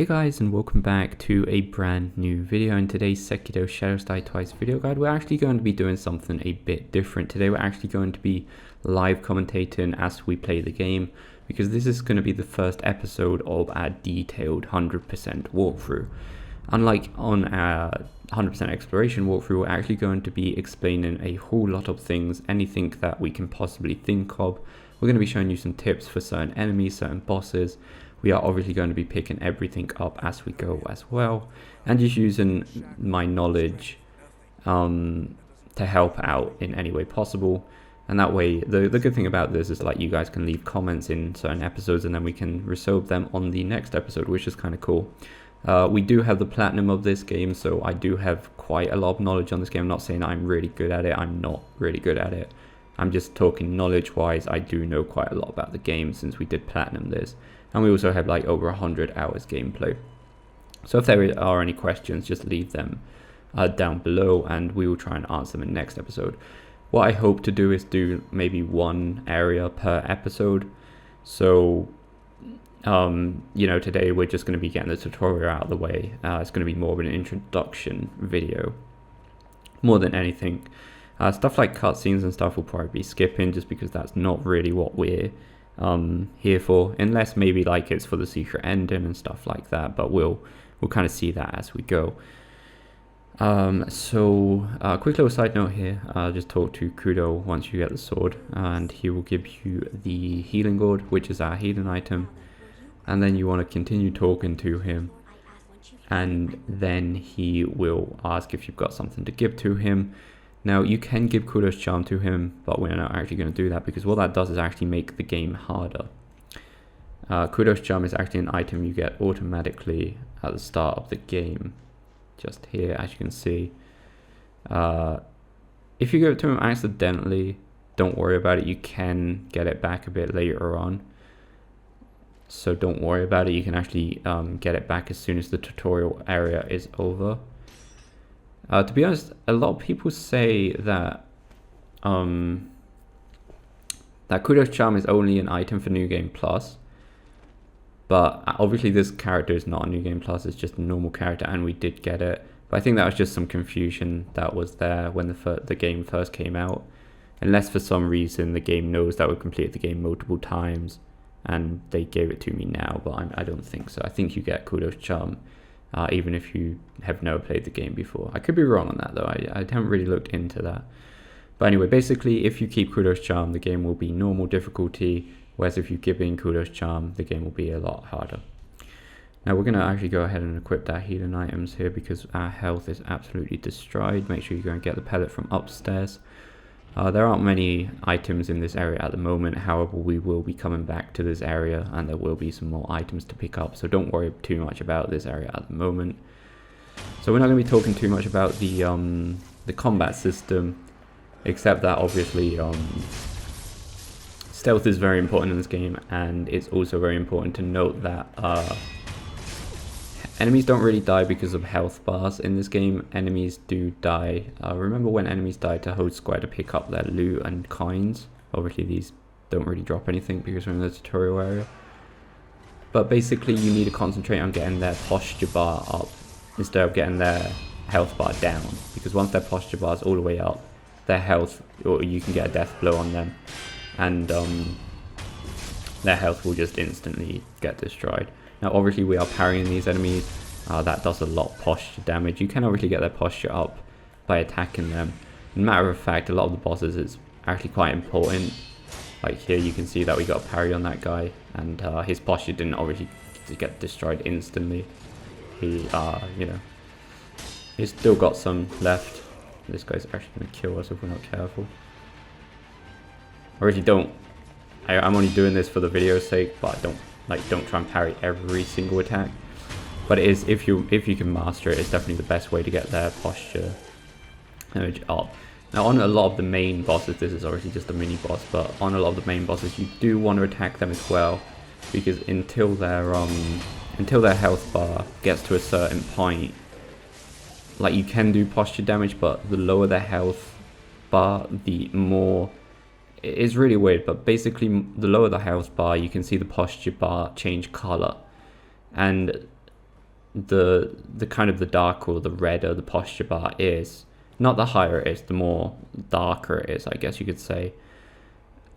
Hey guys, and welcome back to a brand new video. In today's Sekiro Shadows Die Twice video guide, we're actually going to be doing something a bit different. Today we're actually going to be live commentating as we play the game, because this is going to be the first episode of our detailed 100% walkthrough. Unlike on our 100% exploration walkthrough, we're actually going to be explaining a whole lot of things, anything that we can possibly think of. We're going to be showing you some tips for certain enemies, certain bosses. We are obviously going to be picking everything up as we go as well, and just using my knowledge to help out in any way possible. And that way, the good thing about this is, like, you guys can leave comments in certain episodes and then we can resolve them on the next episode, which is kind of cool. We do have the platinum of this game, so I do have quite a lot of knowledge on this game. I'm not saying I'm really good at it. I'm not really good at it. I'm just talking knowledge wise. I do know quite a lot about the game since we did platinum this. And we also have like over 100 hours gameplay. So if there are any questions, just leave them down below and we will try and answer them in the next episode. What I hope to do is do maybe one area per episode. So, you know, today we're just going to be getting the tutorial out of the way. It's going to be more of an introduction video, more than anything. Stuff like cutscenes and stuff will probably be skipping, just because that's not really what we're here for, unless maybe like it's for the secret ending and stuff like that, but we'll kind of see that as we go. Quick little side note here, just talk to Kuro once you get the sword, and he will give you the healing gourd, which is our healing item, and then you want to continue talking to him, and then he will ask if you've got something to give to him. Now, you can give Kuro's Charm to him, but we're not actually going to do that, because what that does is actually make the game harder. Kuro's Charm is actually an item you get automatically at the start of the game. Just here, as you can see. If you give it to him accidentally, don't worry about it. You can get it back a bit later on. So don't worry about it. You can actually get it back as soon as the tutorial area is over. To be honest, a lot of people say that that Kuro's Charm is only an item for New Game Plus, but obviously this character is not a New Game Plus, it's just a normal character, and we did get it. But I think that was just some confusion that was there when the game first came out, unless for some reason the game knows that we've completed the game multiple times and they gave it to me now, but I don't think so. I think you get Kuro's Charm even if you have never played the game before. I could be wrong on that though, I haven't really looked into that. But anyway, basically if you keep Kuro's Charm, the game will be normal difficulty, whereas if you give in Kuro's Charm, the game will be a lot harder. Now we're going to actually go ahead and equip our healing items here, because our health is absolutely destroyed. Make sure you go and get the pellet from upstairs. There aren't many items in this area at the moment, however we will be coming back to this area and there will be some more items to pick up, so don't worry too much about this area at the moment. So we're not going to be talking too much about the combat system, except that obviously stealth is very important in this game, and it's also very important to note that enemies don't really die because of health bars in this game. Enemies do die. Remember when enemies die to hold square to pick up their loot and coins. Obviously these don't really drop anything because we're in the tutorial area. But basically you need to concentrate on getting their posture bar up instead of getting their health bar down. Because once their posture bar is all the way up, their health, or you can get a death blow on them, and their health will just instantly get destroyed. Now obviously we are parrying these enemies, that does a lot of posture damage. You can obviously get their posture up by attacking them. As a matter of fact, a lot of the bosses is actually quite important. Like here you can see that we got a parry on that guy, and his posture didn't obviously get destroyed instantly. He, you know, he's still got some left. This guy's actually going to kill us if we're not careful. I really don't, I'm only doing this for the video's sake, but don't try and parry every single attack. But it is, if you can master it, it's definitely the best way to get their posture damage up. Now on a lot of the main bosses, this is obviously just a mini boss, but on a lot of the main bosses you do want to attack them as well, because until their health bar gets to a certain point, like, you can do posture damage, but the lower their health bar, the more. It's really weird, but basically the lower the health bar, you can see the posture bar change color, and the kind of the darker or the redder the posture bar is, not the higher it is, the more darker it is, I guess you could say,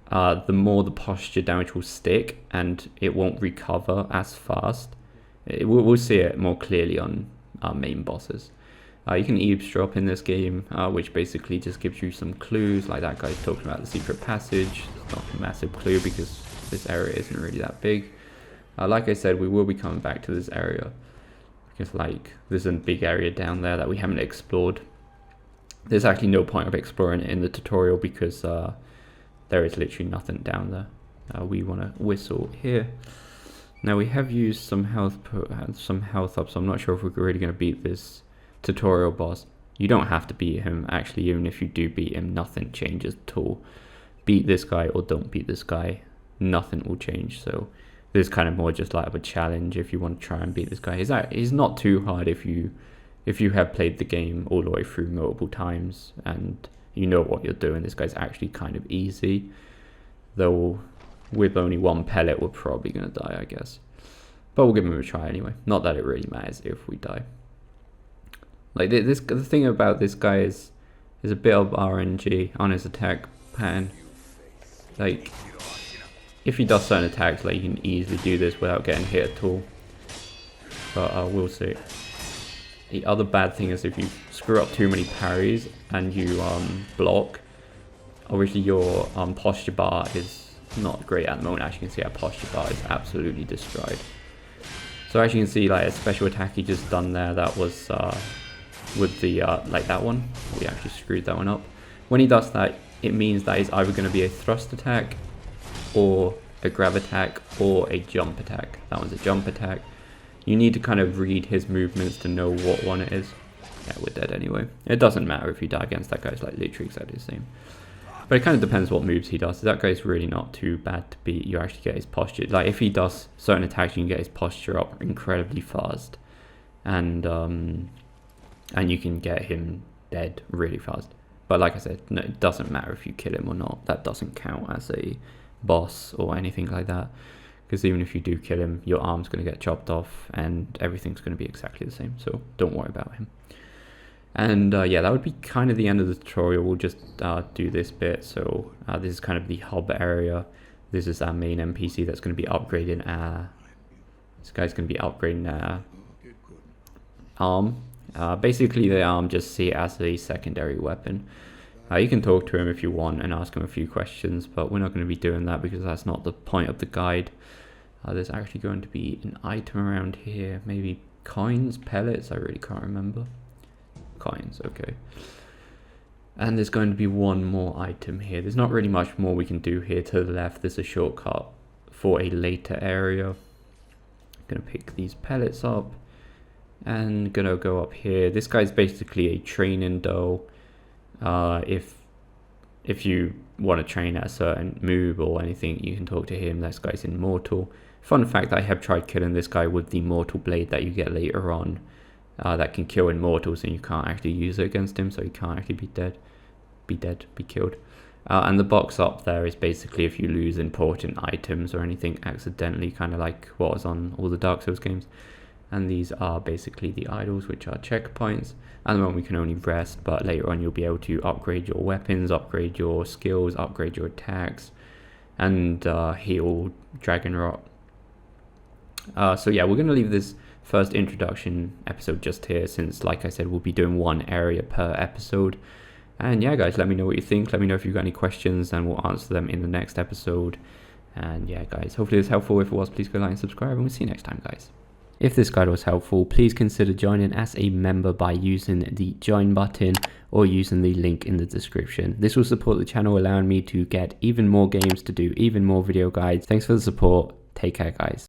the more the posture damage will stick and it won't recover as fast. We'll see it more clearly on our main bosses. You can eavesdrop in this game, which basically just gives you some clues, like that guy's talking about the secret passage. It's not a massive clue because this area isn't really that big. Like I said, we will be coming back to this area because like there's a big area down there that we haven't explored. There's actually no point of exploring it in the tutorial because there is literally nothing down there. We want to whistle here. Now we have used some health up, so I'm not sure if we're really going to beat this tutorial boss. You don't have to beat him, actually. Even if you do beat him, nothing changes at all. Beat this guy or don't beat this guy, nothing will change. So this is kind of more just like a challenge if you want to try and beat this guy. He's not too hard if you have played the game all the way through multiple times and you know what you're doing. This guy's actually kind of easy, though with only one pellet we're probably going to die, I guess. But we'll give him a try anyway. Not that it really matters if we die. Like the thing about this guy is a bit of RNG on his attack pattern. Like if he does certain attacks, like you can easily do this without getting hit at all. But we'll see. The other bad thing is if you screw up too many parries and you block, obviously your posture bar is not great at the moment. As you can see, our posture bar is absolutely destroyed. So as you can see, like a special attack he just done there, that was with the like that one, we actually screwed that one up. When he does that, it means that it's either going to be a thrust attack or a grab attack or a jump attack. That one's a jump attack. You need to kind of read his movements to know what one it is. Yeah, we're dead anyway. It doesn't matter if you die against that guy, it's like literally exactly the same. But it kind of depends what moves he does. That guy's really not too bad to beat. You actually get his posture. Like if he does certain attacks, you can get his posture up incredibly fast. And you can get him dead really fast. But like I said, no, it doesn't matter if you kill him or not. That doesn't count as a boss or anything like that. Because even if you do kill him, your arm's going to get chopped off and everything's going to be exactly the same. So don't worry about him. And yeah, that would be kind of the end of the tutorial. We'll just do this bit. So this is kind of the hub area. This is our main NPC that's going to be upgrading this guy's going to be upgrading arm. Basically the arm, just see it as a secondary weapon. You can talk to him if you want and ask him a few questions, but we're not going to be doing that because that's not the point of the guide. There's actually going to be an item around here, maybe coins, pellets, I really can't remember. Coins, okay. And there's going to be one more item here. There's not really much more we can do here. To the left there's a shortcut for a later area. I'm going to pick these pellets up and gonna go up here. This guy's basically a training doe. If you want to train at a certain move or anything, you can talk to him. This guy's immortal. Fun fact, I have tried killing this guy with the mortal blade that you get later on, that can kill immortals, and you can't actually use it against him, so he can't actually be killed. And the box up there is basically if you lose important items or anything accidentally, kind of like what was on all the Dark Souls games. And these are basically the idols, which are checkpoints. At the moment we can only rest, but later on you'll be able to upgrade your weapons, upgrade your skills, upgrade your attacks, and heal dragon rot. So yeah, we're going to leave this first introduction episode just here, since like I said, we'll be doing one area per episode. And yeah guys, let me know what you think. Let me know if you've got any questions and we'll answer them in the next episode. And yeah guys, hopefully it's helpful. If it was, please go like and subscribe, and we'll see you next time guys. If this guide was helpful, please consider joining as a member by using the join button or using the link in the description. This will support the channel, allowing me to get even more games, to do even more video guides. Thanks for the support. Take care guys.